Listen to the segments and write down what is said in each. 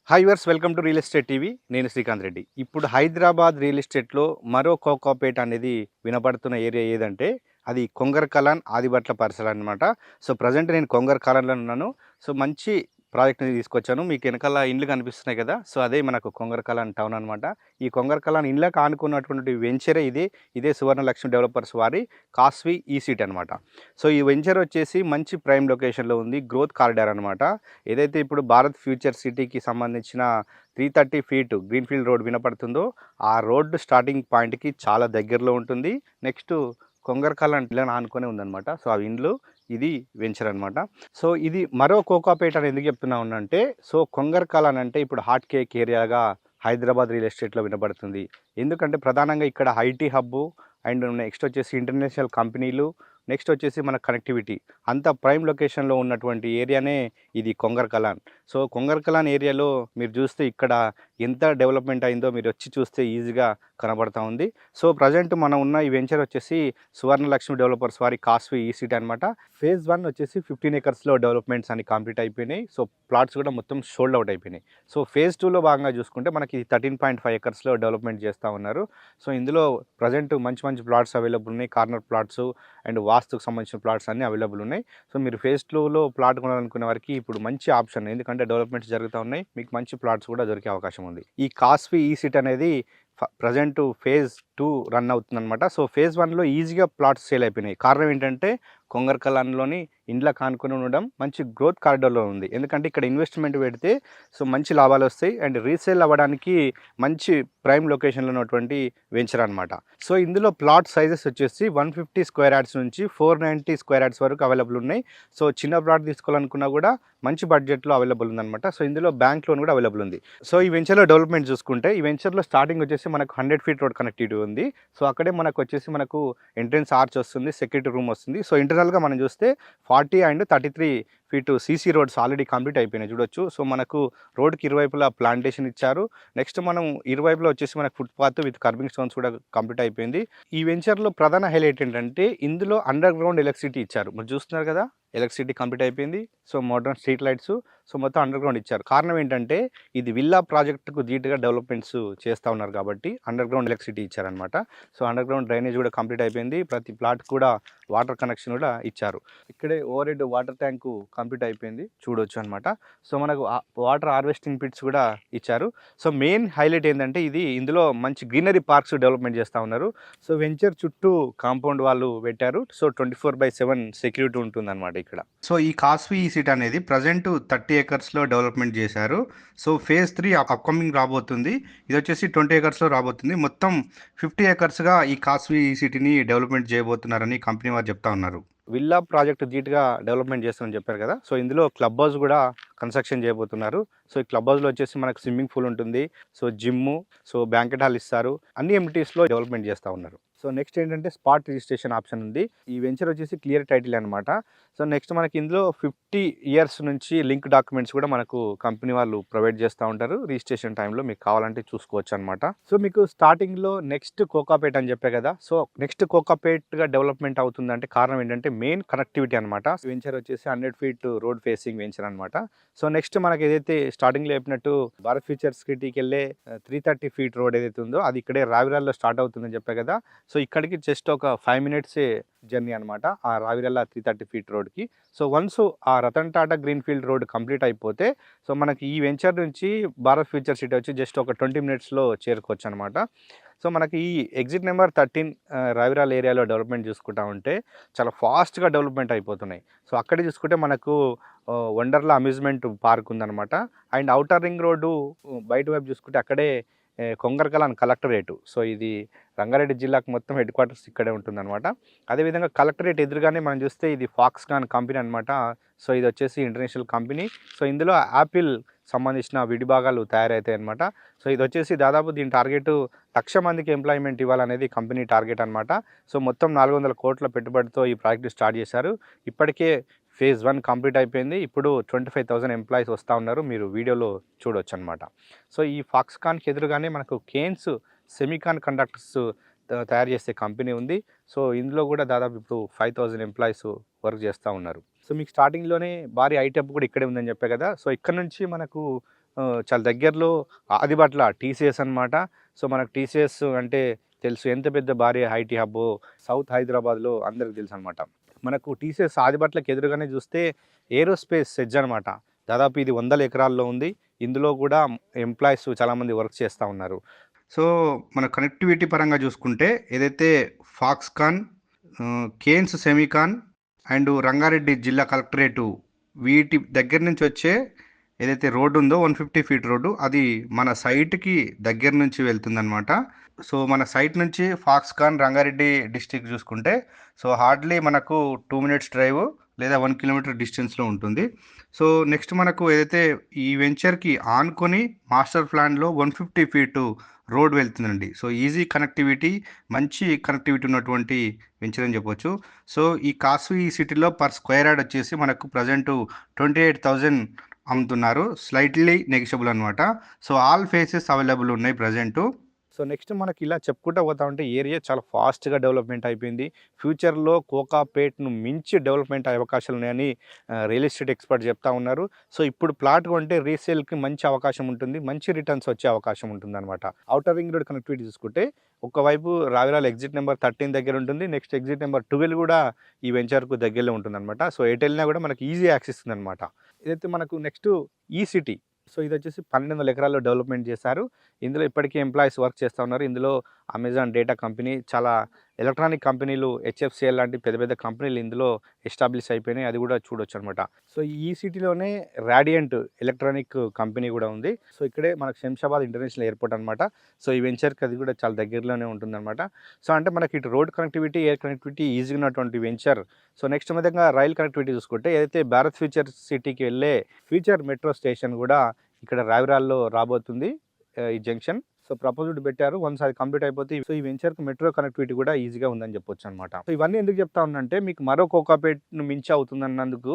Hi viewers welcome to real estate TV. నేను శ్రీకాంత్ రెడ్డి. ఇప్పుడు Hyderabad real ఎస్టేట్‌లో మరో కోకాపేట అనేది వినపడుతున్న ఏరియా ఏదంటే అది కొంగర్ కలాన్ ఆదిబట్ల పరిసర అనమాట. సో, ప్రెజెంట్ నేను కొంగర్ కలాన్‌లో ఉన్నాను. సో, మంచి ప్రాజెక్ట్‌ని తీసుకొచ్చాను. మీకు వెనకాల ఇండ్లు కనిపిస్తున్నాయి కదా! సో, అదే మనకు కొంగర్ కలాన్ టౌన్ అనమాట. ఈ కొంగర్ కలాన్ ఇండ్లకు ఆనుకున్నటువంటి వెంచరే ఇది. ఇదే సువర్ణలక్ష్మి డెవలపర్స్ వారి కాస్వి ఈసీటీ అనమాట. సో, ఈ వెంచర్ వచ్చేసి మంచి ప్రైమ్ లొకేషన్‌లో ఉంది. గ్రోత్ కారిడార్ అనమాట. ఏదైతే ఇప్పుడు భారత్ ఫ్యూచర్ సిటీకి సంబంధించిన 330 ఫీట్ గ్రీన్‌ఫీల్డ్ రోడ్ వినపడుతుందో, ఆ రోడ్ స్టార్టింగ్ పాయింట్‌కి చాలా దగ్గరలో ఉంటుంది. నెక్స్ట్ కొంగర్ కలాన్ ఇళ్ళని ఆనుకునే ఉందనమాట. సో, ఆ ఇండ్లు ఇది వెంచర్ అనమాట. సో, ఇది మరో కోకాపేట అని ఎందుకు చెప్తున్నానంటే, సో, కొంగర్ కలాన్ అంటే ఇప్పుడు హాట్ కేక్ ఏరియాగా హైదరాబాద్ రియల్ ఎస్టేట్‌లో వినపడుతుంది. ఎందుకంటే ప్రధానంగా ఇక్కడ ఐటీ హబ్బు అండ్ నెక్స్ట్ వచ్చేసి ఇంటర్నేషనల్ కంపెనీలు, నెక్స్ట్ వచ్చేసి మన కనెక్టివిటీ అంతా ప్రైమ్ లొకేషన్‌లో ఉన్నటువంటి ఏరియానే ఇది కొంగర్ కలాన్. సో, కొంగర్ కలాన్ ఏరియాలో మీరు చూస్తే ఇక్కడ ఎంత డెవలప్‌మెంట్ అయిందో మీరు వచ్చి చూస్తే ఈజీగా కనబడతా ఉంది. సో, ప్రజెంట్ మనం ఉన్న ఈ వెంచర్ వచ్చేసి సువర్ణలక్ష్మి డెవలపర్స్ వారి కాస్వి ఈసీటీ అనమాట. ఫేజ్ 1 వచ్చేసి 15 ఎకర్స్‌లో డెవలప్‌మెంట్స్ అన్ని కంప్లీట్ అయిపోయినాయి. సో, ప్లాట్స్ కూడా మొత్తం సోల్డ్ అవుట్ అయిపోయినాయి. సో, ఫేజ్ 2లో భాగంగా చూసుకుంటే మనకి 13.5 ఎకర్స్‌లో డెవలప్‌మెంట్ చేస్తా ఉన్నారు. సో, ఇందులో ప్రజెంట్ మంచి మంచి ప్లాట్స్ అవైలబుల్ ఉన్నాయి. కార్నర్ ప్లాట్స్ అండ్ వాస్తుకు సంబంధించిన ప్లాట్స్ అన్నీ అవైలబుల్ ఉన్నాయి. సో, మీరు ఫేజ్ 2లో ప్లాట్ కొనాలనుకునే వారికి ఇప్పుడు మంచి ఆప్షన్. ఎందుకంటే డెవలప్మెంట్స్ జరుగుతూ ఉన్నాయి. మీకు మంచి ప్లాట్స్ కూడా దొరికే అవకాశం ఉంది. ఈ కాస్వి ఈసీటీ అనేది ప్రజెంట్ ఫేజ్ 2 రన్ అవుతుందన్నమాట. సో, ఫేజ్ 1లో ఈజీగా ప్లాట్స్ సేల్ అయిపోయినాయి. కారణం ఏంటంటే కొంగర్ కలాన్‌లోని ఇండ్లకు ఆనుకొని ఉండడం మంచి గ్రోత్ కారిడార్‌లో ఉంది. ఎందుకంటే ఇక్కడ ఇన్వెస్ట్మెంట్ పెడితే సో, మంచి లాభాలు వస్తాయి అండ్ రీసేల్ అవ్వడానికి మంచి ప్రైమ్ లొకేషన్‌లో ఉన్నటువంటి వెంచర్ అనమాట. సో, ఇందులో ప్లాట్ సైజెస్ వచ్చేసి 150 స్క్వేర్ యార్డ్స్ నుంచి 490 స్క్వేర్ యార్డ్స్ వరకు అవైలబుల్ ఉన్నాయి. సో, చిన్న ప్లాట్ తీసుకోవాలనుకున్నా కూడా మంచి బడ్జెట్‌లో అవైలబుల్ ఉందన్నమాట. సో, ఇందులో బ్యాంక్ లోన్ కూడా అవైలబుల్ ఉంది. సో, ఈ వెంచర్‌లో డెవలప్మెంట్ చూసుకుంటే ఈ వెంచర్‌లో స్టార్టింగ్ వచ్చేసి మనకు 100 ఫీట్ రోడ్ కనెక్టివిటీ ఉంది. సో, అక్కడే మనకు వచ్చేసి మనకు ఎంట్రన్స్ ఆర్చ్ వస్తుంది, సెక్యూరిటీ రూమ్ వస్తుంది. సో, ఇంటర్నల్‌గా మనం చూస్తే 40 and 33 feet CC roads already complete అయిపోయినాయి చూడొచ్చు. సో, మనకు రోడ్‌కి ఇరువైపులా ప్లాంటేషన్ ఇచ్చారు. నెక్స్ట్ మనం ఇరువైపులా వచ్చేసి మనకు ఫుట్‌పాత్ విత్ కర్బింగ్ స్టోన్స్ కూడా కంప్లీట్ అయిపోయింది. ఈ వెంచర్‌లో ప్రధాన హైలైట్ ఏంటంటే ఇందులో అండర్ గ్రౌండ్ ఎలక్ట్రిసిటీ ఇచ్చారు. మీరు చూస్తున్నారు కదా! ఎలక్ట్రిసిటీ కంప్లీట్ అయిపోయింది. So, modern street lights so, మొత్తం అండర్ గ్రౌండ్ ఇచ్చారు. కారణం ఏంటంటే ఇది విల్లా ప్రాజెక్టుకు ధీటుగా డెవలప్మెంట్స్ చేస్తూ ఉన్నారు కాబట్టి అండర్ గ్రౌండ్ ఎలక్ట్రిసిటీ ఇచ్చారనమాట. సో, అండర్ గ్రౌండ్ డ్రైనేజ్ కూడా కంప్లీట్ అయిపోయింది. ప్రతి ప్లాట్ కూడా వాటర్ కనెక్షన్ కూడా ఇచ్చారు. ఇక్కడే over head water tank complete అయిపోయింది చూడొచ్చు అనమాట. సో, మనకు వాటర్ హార్వెస్టింగ్ పిట్స్ కూడా ఇచ్చారు. సో, మెయిన్ హైలైట్ ఏంటంటే ఇందులో మంచి గ్రీనరీ పార్క్స్ డెవలప్మెంట్ చేస్తూ ఉన్నారు. సో, వెంచర్ చుట్టూ కాంపౌండ్ వాళ్ళు పెట్టారు. సో, 24/7 సెక్యూరిటీ ఉంటుందన్నమాట ఇక్కడ. సో, ఈ కాస్వి ఈసీటీ అనేది ప్రజెంట్ 30 ఎకర్స్‌లో డెవలప్మెంట్ చేశారు. సో, ఫేజ్ 3 అప్‌కమింగ్ రాబోతుంది. ఇది వచ్చేసి 20 ఎకర్స్‌లో రాబోతుంది. మొత్తం 50 ఎకర్స్‌గా ఈ కాస్వి ఈసీటీని డెవలప్మెంట్ చేయబోతున్నారని కంపెనీ వారు చెప్తా ఉన్నారు. విల్లా ప్రాజెక్ట్ ధీటుగా డెవలప్మెంట్ చేస్తామని చెప్పారు కదా! సో, ఇందులో క్లబ్ హౌస్ కూడా కన్‌స్ట్రక్షన్ చేయబోతున్నారు. సో, ఈ క్లబ్ హౌస్‌లో వచ్చేసి మనకు స్విమ్మింగ్ పూల్ ఉంటుంది. So, gym, so, banquet hall ఇస్తారు. అన్ని ఎమ్యూనిటీస్‌లో డెవలప్మెంట్ చేస్తా ఉన్నారు. సో, నెక్స్ట్ ఏంటంటే స్పాట్ రిజిస్ట్రేషన్ ఆప్షన్ ఉంది. ఈ వెంచర్ వచ్చేసి క్లియర్ టైటిల్ అనమాట. సో, నెక్స్ట్ మనకి ఇందులో 50 ఇయర్స్ నుంచి లింక్ డాక్యుమెంట్స్ కూడా మనకు కంపెనీ వాళ్ళు ప్రొవైడ్ చేస్తూ ఉంటారు. రిజిస్ట్రేషన్ టైంలో మీకు కావాలంటే చూసుకోవచ్చు అనమాట. సో, మీకు స్టార్టింగ్‌లో నెక్స్ట్ కోకాపేట్ అని చెప్పే కదా! సో, నెక్స్ట్ కోకాపేట్‌గా డెవలప్మెంట్ అవుతుందంటే కారణం ఏంటంటే మెయిన్ కనెక్టివిటీ అనమాట. వెంచర్ వచ్చేసి 100 ఫీట్ రోడ్ ఫేసింగ్ వెంచర్ అనమాట. సో, నెక్స్ట్ మనకి ఏదైతే స్టార్టింగ్‌లో చెప్పినట్టు భారత్ ఫ్యూచర్ సిటీకి వెళ్ళే 330 ఫీట్ రోడ్ ఏదైతే ఉందో అది ఇక్కడే రావిరాల్లో స్టార్ట్ అవుతుందని చెప్పే కదా! సో, ఇక్కడికి జస్ట్ ఒక 5 మినిట్సే జర్నీ అనమాట. ఆ రావిరల్లా 330 ఫీట్ రోడ్‌కి. సో, వన్స్ ఆ Ratan Tata greenfield road complete అయిపోతే సో, మనకి ఈ వెంచర్ నుంచి భారత్ ఫ్యూచర్ సిటీ వచ్చి జస్ట్ ఒక 20 మినిట్స్‌లో చేరుకోవచ్చనమాట. సో, మనకి ఈ ఎగ్జిట్ నెంబర్ 13 రావిరాల్ ఏరియాలో డెవలప్మెంట్ చూసుకుంటా ఉంటే చాలా ఫాస్ట్‌గా డెవలప్మెంట్ అయిపోతున్నాయి. సో, అక్కడే చూసుకుంటే మనకు వండర్‌లా అమ్యూజ్మెంట్ పార్క్ ఉందనమాట. అండ్ ఔటర్ రింగ్ రోడ్డు బయట వైపు చూసుకుంటే అక్కడే కొంగర్ కలాన్ కలెక్టరేటు. సో, ఇది రంగారెడ్డి జిల్లాకు మొత్తం హెడ్ క్వార్టర్స్ ఇక్కడే ఉంటుందన్నమాట. అదేవిధంగా కలెక్టరేట్ ఎదురుగానే మనం చూస్తే ఇది ఫాక్స్‌కాన్ కంపెనీ అనమాట. సో, ఇది వచ్చేసి ఇంటర్నేషనల్ కంపెనీ. సో, ఇందులో యాపిల్ సంబంధించిన విడిభాగాలు తయారవుతాయి అనమాట. సో, ఇది వచ్చేసి దాదాపు దీని టార్గెట్ 1,00,000 మందికి ఎంప్లాయ్మెంట్ ఇవ్వాలనేది కంపెనీ టార్గెట్ అనమాట. సో, మొత్తం 400 కోట్ల పెట్టుబడితో ఈ ప్రాజెక్ట్ స్టార్ట్ చేశారు. ఇప్పటికే ఫేజ్ 1 కంప్లీట్ అయిపోయింది. ఇప్పుడు 25,000 ఎంప్లాయీస్ వస్తూ ఉన్నారు. మీరు వీడియోలో చూడొచ్చు అనమాట. సో, ఈ ఫాక్స్‌కాన్‌కి ఎదురుగానే మనకు కేన్స్ సెమీకాన్ కండక్టర్స్ తయారు చేసే కంపెనీ ఉంది. సో, ఇందులో కూడా దాదాపు ఇప్పుడు 5,000 ఎంప్లాయీస్ వర్క్ చేస్తూ ఉన్నారు. సో, మీకు స్టార్టింగ్‌లోనే భారీ ఐటీ హబ్ కూడా ఇక్కడే ఉందని చెప్పా కదా! సో, ఇక్కడ నుంచి మనకు చాలా దగ్గరలో ఆదిబట్ల టీసీఎస్ అనమాట. సో మనకు టీసీఎస్ అంటే తెలుసు ఎంత పెద్ద భారీ ఐటీ హబ్బో సౌత్ హైదరాబాద్లో అందరికి తెలుసు అనమాట. మనకు టీసీఎస్ ఆదిబట్లకి ఎదురుగానే చూస్తే ఏరోస్పేస్ సెజ్ అనమాట. దాదాపు ఇది 100 ఎకరాల్లో ఉంది. ఇందులో కూడా ఎంప్లాయీస్ చాలామంది వర్క్ చేస్తూ ఉన్నారు. సో మన కనెక్టివిటీ పరంగా చూసుకుంటే ఏదైతే Foxconn, Kaynes Semicon and Rangareddy జిల్లా కలెక్టరేటు వీటి దగ్గర నుంచి వచ్చే ఏదైతే రోడ్డు ఉందో 150 ఫీట్ రోడ్డు అది మన సైట్కి దగ్గర నుంచి వెళ్తుందనమాట. సో మన సైట్ నుంచి ఫాక్స్కాన్ రంగారెడ్డి డిస్టిక్ చూసుకుంటే సో హార్డ్లీ మనకు 2 మినిట్స్ డ్రైవ్ లేదా 1 కిలోమీటర్ డిస్టెన్స్లో ఉంటుంది. సో నెక్స్ట్ మనకు ఏదైతే ఈ వెంచర్కి ఆనుకొని మాస్టర్ ప్లాన్లో 150 ఫీటు రోడ్ వెళ్తుందండి. సో ఈజీ కనెక్టివిటీ, మంచి కనెక్టివిటీ ఉన్నటువంటి వెంచర్ అని చెప్పొచ్చు. సో ఈ కాస్వి సిటీలో పర్ స్క్వేర్ యార్డ్ వచ్చేసి మనకు ప్రజెంట్ 28,000 అమ్ముతున్నారు. స్లైట్లీ నెగిషియబుల్ అనమాట. సో ఆల్ ఫేసెస్ అవైలబుల్ ఉన్నాయి ప్రజెంటు. సో నెక్స్ట్ మనకి ఇలా చెప్పుకుంటూ పోతా ఉంటే ఏరియా చాలా ఫాస్ట్గా డెవలప్మెంట్ అయిపోయింది. ఫ్యూచర్లో కోకాపేట్ను మించి డెవలప్మెంట్ అయ్యే అవకాశాలు ఉన్నాయని రియల్ ఎస్టేట్ ఎక్స్పర్ట్ చెప్తా ఉన్నారు. సో ఇప్పుడు ప్లాట్ కొంటే రీసేల్కి మంచి అవకాశం ఉంటుంది, మంచి రిటర్న్స్ వచ్చే అవకాశం ఉంటుంది అనమాట. ఔటర్ రింగ్ రోడ్ కనెక్టివిటీ చూసుకుంటే ఒకవైపు రావిరాల ఎగ్జిట్ నెంబర్ 13 దగ్గర ఉంటుంది, నెక్స్ట్ ఎగ్జిట్ నెంబర్ 12 కూడా ఈ వెంచర్కు దగ్గరలో ఉంటుంది అనమాట. సో ఎటు వెళ్ళినా కూడా మనకి ఈజీ యాక్సెస్ ఉంది అనమాట. ఇదైతే మనకు నెక్స్ట్ ఈ సిటీ. సో ఇది వచ్చేసి 1200 ఎకరాల్లో డెవలప్మెంట్ చేశారు. ఇందులో ఇప్పటికీ ఎంప్లాయీస్ వర్క్ చేస్తూ ఉన్నారు. ఇందులో అమెజాన్ డేటా కంపెనీ, చాలా ఎలక్ట్రానిక్ కంపెనీలు, హెచ్ఎఫ్సిఎల్ లాంటి పెద్ద పెద్ద కంపెనీలు ఇందులో ఎస్టాబ్లిష్ అయిపోయినాయి. అది కూడా చూడొచ్చు అనమాట. సో ఈ సిటీలోనే రాడియంట్ ఎలక్ట్రానిక్ కంపెనీ కూడా ఉంది. సో ఇక్కడే మనకు శంషాబాద్ ఇంటర్నేషనల్ ఎయిర్పోర్ట్ అనమాట. సో ఈ వెంచర్కి అది కూడా చాలా దగ్గరలోనే ఉంటుందన్నమాట. సో అంటే మనకి ఇటు రోడ్ కనెక్టివిటీ, ఎయిర్ కనెక్టివిటీ ఈజీగా ఉన్నటువంటి వెంచర్. సో నెక్స్ట్ విధంగా రైల్ కనెక్టివిటీ చూసుకుంటే ఏదైతే భారత్ ఫ్యూచర్ సిటీకి వెళ్ళే ఫ్యూచర్ మెట్రో స్టేషన్ కూడా ఇక్కడ రావిరాల్లో రాబోతుంది ఈ జంక్షన్. సో ప్రపోజ్డ్ పెట్టారు. వన్స్ అది కంప్లీట్ అయిపోతే సో ఈ వెంచర్కి మెట్రో కనెక్టివిటీ కూడా ఈజీగా ఉందని చెప్పొచ్చు అనమాట. సో ఇవన్నీ ఎందుకు చెప్తా ఉన్నంటే మీకు మరో కోకాపేట్ను మించి అవుతుందన్నందుకు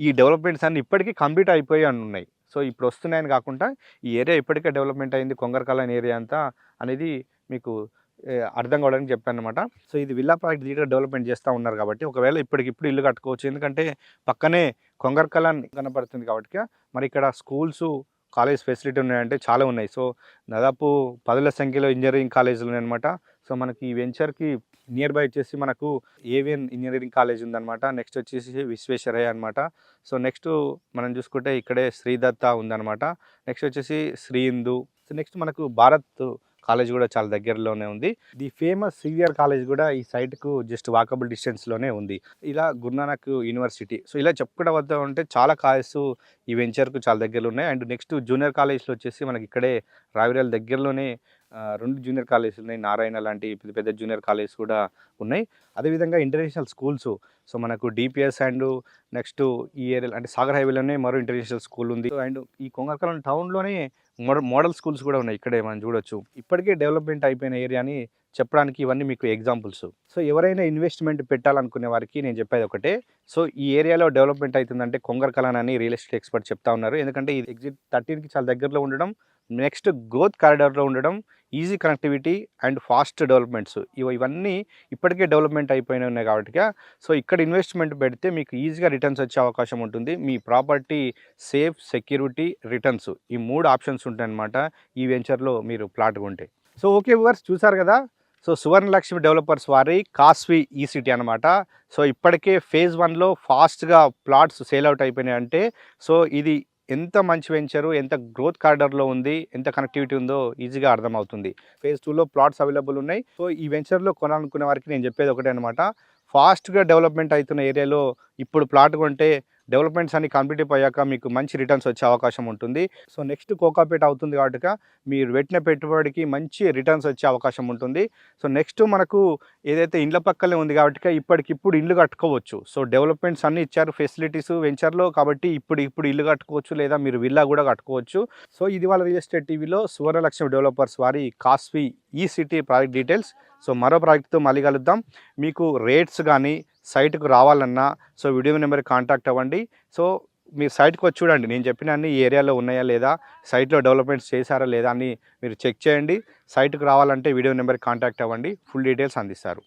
ఈ డెవలప్మెంట్స్ అన్ని ఇప్పటికీ కంప్లీట్ అయిపోయి ఉన్నాయి. సో ఇప్పుడు వస్తున్నాయని కాకుండా ఈ ఏరియా ఇప్పటికే డెవలప్మెంట్ అయింది, కొంగరకాలన్ ఏరియా అంతా అనేది మీకు అర్థం కావడానికి చెప్పాను అనమాట. సో ఇది విల్లా ప్రాజెక్ట్ ధీటుగా డెవలప్మెంట్ చేస్తూ ఉన్నారు కాబట్టి ఒకవేళ ఇప్పటికిప్పుడు ఇల్లు కట్టుకోవచ్చు. ఎందుకంటే పక్కనే కొంగరకాలన్ కనపడుతుంది కాబట్టి మరి ఇక్కడ స్కూల్స్, కాలేజ్ ఫెసిలిటీ ఉన్నాయంటే చాలా ఉన్నాయి. సో దాదాపు 10ల సంఖ్యలో ఇంజనీరింగ్ కాలేజీలు ఉన్నాయన్నమాట. సో మనకి ఈ వెంచర్కి నియర్ బై వచ్చేసి మనకు ఏవిఎన్ ఇంజనీరింగ్ కాలేజ్ ఉందన్నమాట. నెక్స్ట్ వచ్చేసి విశ్వేశ్వరయ్య అనమాట. సో నెక్స్ట్ మనం చూసుకుంటే ఇక్కడే శ్రీదత్త ఉందన్నమాట. నెక్స్ట్ వచ్చేసి శ్రీ హిందూ. సో నెక్స్ట్ మనకు భారత్ కాలేజ్ కూడా చాలా దగ్గరలోనే ఉంది. ది ఫేమస్ సివిఆర్ కాలేజ్ కూడా ఈ సైట్కు జస్ట్ వాకబుల్ డిస్టెన్స్లోనే ఉంది. ఇలా గురునానక్ యూనివర్సిటీ. సో ఇలా చెప్పుకోవడం వద్ద ఉంటే చాలా కాలేజెస్ ఈ వెంచర్కు చాలా దగ్గరలో ఉన్నాయి. అండ్ నెక్స్ట్ జూనియర్ కాలేజ్లో వచ్చేసి మనకి ఇక్కడే రావిరాల దగ్గరలోనే 2 జూనియర్ కాలేజీలు ఉన్నాయి. నారాయణ లాంటి పెద్ద పెద్ద జూనియర్ కాలేజ్ కూడా ఉన్నాయి. అదేవిధంగా ఇంటర్నేషనల్ స్కూల్స్. సో మనకు డిపిఎస్ అండ్ నెక్స్ట్ ఈ ఏరియా అంటే సాగర్ హైవేలోనే మరో ఇంటర్నేషనల్ స్కూల్ ఉంది. అండ్ ఈ కొంగరకాలన్ టౌన్లోనే మోడల్ స్కూల్స్ కూడా ఉన్నాయి. ఇక్కడే మనం చూడొచ్చు. ఇప్పటికే డెవలప్మెంట్ అయిపోయిన ఏరియాని చెప్పడానికి ఇవన్నీ మీకు ఎగ్జాంపుల్స్. సో ఎవరైనా ఇన్వెస్ట్మెంట్ పెట్టాలనుకునే వారికి నేను చెప్పేది ఒకటే. సో ఈ ఏరియాలో డెవలప్మెంట్ అవుతుందంటే కొంగరకాలన్ అని రియల్ ఎస్టేట్ ఎక్స్పర్ట్ చెప్తా ఉన్నారు. ఎందుకంటే ఇది ఎగ్జిట్ 13కి చాలా దగ్గరలో ఉండడం, నెక్స్ట్ గ్రోత్ కారిడార్లో ఉండడం, easy connectivity and fast developments ఇవన్నీ ఇప్పటికే డెవలప్మెంట్ అయిపోయినాయి ఉన్నాయి కాబట్టి సో ఇక్కడ ఇన్వెస్ట్మెంట్ పెడితే మీకు ఈజీగా రిటర్న్స్ వచ్చే అవకాశం ఉంటుంది. మీ ప్రాపర్టీ సేఫ్, సెక్యూరిటీ, రిటర్న్స్ ఈ 3 ఆప్షన్స్ ఉంటాయన్నమాట ఈ వెంచర్లో మీరు ప్లాట్ కొంటే. సో ఓకే వ్యూవర్స్, చూసారు కదా. సో సువర్ణలక్ష్మి డెవలపర్స్ వారి కాస్వి ఈ సిటీ అనమాట. సో ఇప్పటికే ఫేజ్ 1లో ఫాస్ట్గా ప్లాట్స్ సేల్ అవుట్ అయిపోయినాయి అంటే సో ఇది ఎంత మంచి వెంచరు, ఎంత గ్రోత్ కారిడార్లో ఉంది, ఎంత కనెక్టివిటీ ఉందో ఈజీగా అర్థమవుతుంది. ఫేజ్ 2లో ప్లాట్స్ అవైలబుల్ ఉన్నాయి. సో ఈ వెంచర్లో కొనాలనుకునే వారికి నేను చెప్పేది ఒకటే అనమాట. ఫాస్ట్గా డెవలప్మెంట్ అవుతున్న ఏరియాలో ఇప్పుడు ప్లాట్ కొంటే డెవలప్మెంట్స్ అన్ని కంప్లీట్ అయిపోయాక మీకు మంచి రిటర్న్స్ వచ్చే అవకాశం ఉంటుంది. సో నెక్స్ట్ కోకాపేట అవుతుంది కాబట్టి మీరు పెట్టిన పెట్టుబడికి మంచి రిటర్న్స్ వచ్చే అవకాశం ఉంటుంది. సో నెక్స్ట్ మనకు ఏదైతే ఇండ్ల పక్కనే ఉంది కాబట్టి ఇప్పటికిప్పుడు ఇల్లు కట్టుకోవచ్చు. సో డెవలప్మెంట్స్ అన్ని ఇచ్చారు, ఫెసిలిటీస్ వెంచర్లో కాబట్టి ఇప్పుడు ఇల్లు కట్టుకోవచ్చు, లేదా మీరు విల్లా కూడా కట్టుకోవచ్చు. సో ఇది వాళ్ళ రియల్ ఎస్టేట్ టీవీలో సువర్ణలక్ష్మి డెవలపర్స్ వారి కాస్వి ఈ సిటీ ప్రాజెక్ట్ డీటెయిల్స్. సో మరో ప్రాజెక్ట్తో మళ్ళీ కలుద్దాం. మీకు రేట్స్ కానీ సైట్కు రావాలన్నా సో వీడియో నెంబర్కి కాంటాక్ట్ అవ్వండి. సో మీరు సైట్కి వచ్చి చూడండి, నేను చెప్పిన అన్ని ఈ ఏరియాలో ఉన్నాయా లేదా, సైట్లో డెవలప్మెంట్స్ చేశారా లేదా అని మీరు చెక్ చేయండి. సైట్కి రావాలంటే వీడియో నెంబర్కి కాంటాక్ట్ అవ్వండి, ఫుల్ డీటెయిల్స్ అందిస్తారు.